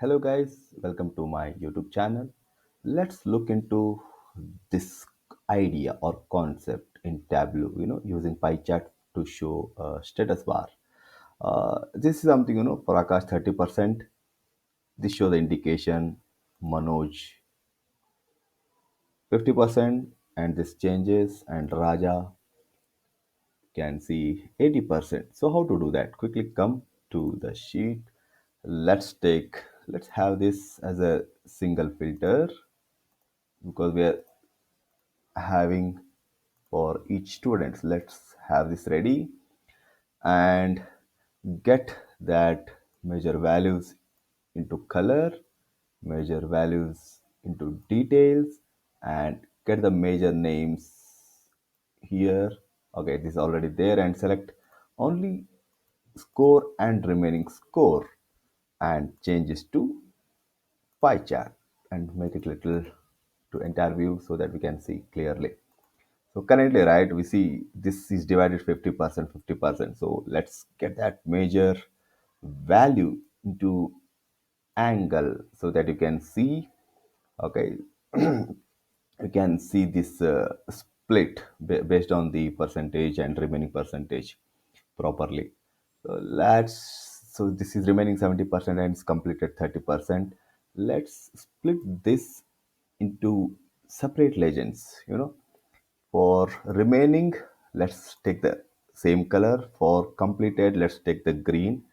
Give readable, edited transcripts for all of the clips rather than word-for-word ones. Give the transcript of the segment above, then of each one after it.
Hello guys, welcome to my YouTube channel. Let's look into this idea or concept in Tableau, using pie chart to show a status bar. This is something, for Akash 30%. This show the indication, Manoj 50%, and this changes, and Raja can see 80%. So how to do that? Quickly come to the sheet. Let's have this as a single filter because we are having for each student. Let's have this ready and get that measure values into color, measure values into details, and get the measure names here. Okay, this is already there, and select only score and remaining score and changes to pie chart and make it little to entire view so that we can see clearly. So currently, right, we see this is divided 50%, 50%. So let's get that major value into angle so that you can see, okay, you can see this split based on the percentage and remaining percentage properly. So this is remaining 70% and it's completed 30%. Let's split this into separate legends, for remaining, let's take the same color. For completed, let's take the green.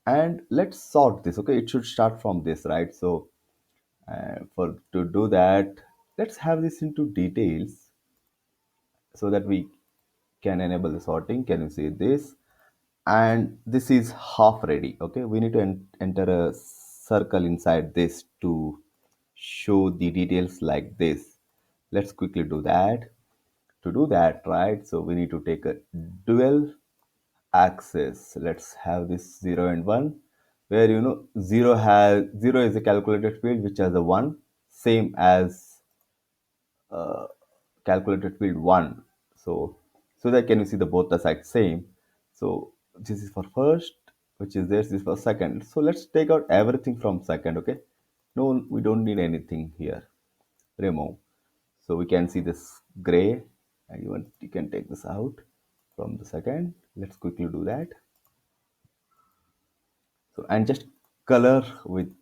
And let's sort this. Okay, it should start from this, right? So for to do that, let's have this into details so that we can enable the sorting. Can you see this? And this is half ready. Okay, we need to enter a circle inside this to show the details like this. Let's quickly do that. To do that, right, so we need to take a dual axis. Let's have this 0 and 1, where 0 is a calculated field which has a 1, same as calculated field 1. So that can you see the both the sides same. So this is for first, which is this is for second. So let's take out everything from second. Okay, no, we don't need anything here. Remove. So we can see this gray, and you can take this out from the second. Let's quickly do that. So and just color with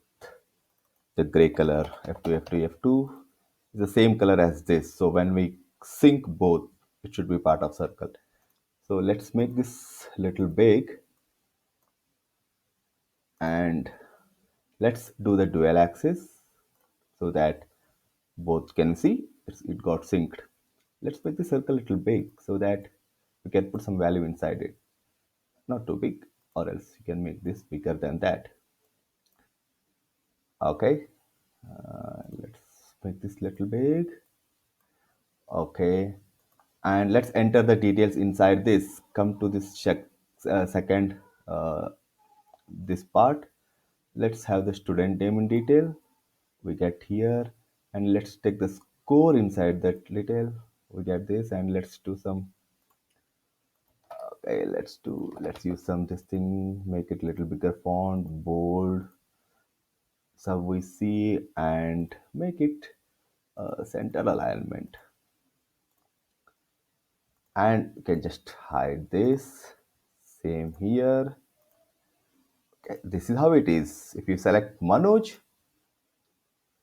the gray color. F2, F2, F2 is the same color as this. So when we sync both, it should be part of circle. So let's make this little big and let's do the dual axis so that both can see it got synced. Let's make the circle a little big so that we can put some value inside it. Not too big, or else you can make this bigger than that. Okay, let's make this little big. Okay, and let's enter the details inside this. Come to this second this part. Let's have the student name in detail. We get here, and let's take the score inside that little. We get this, and let's do some. Okay, let's use some this thing. Make it a little bigger font, bold. So we see and make it center alignment, and you can just hide this. Same here. Okay, this is how it is. If you select Manoj,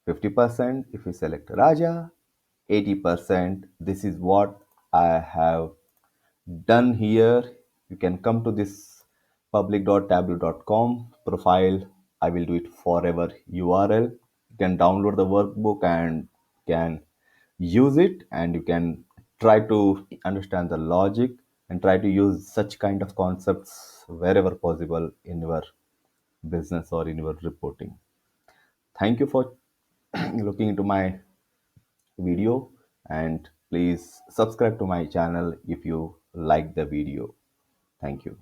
50%. If you select Raja, 80%. This is what I have done here. You can come to this public.tableau.com profile. I will do it forever URL. You can download the workbook and can use it, and you can try to understand the logic and try to use such kind of concepts wherever possible in your business or in your reporting. Thank you for looking into my video, and please subscribe to my channel if you like the video. Thank you.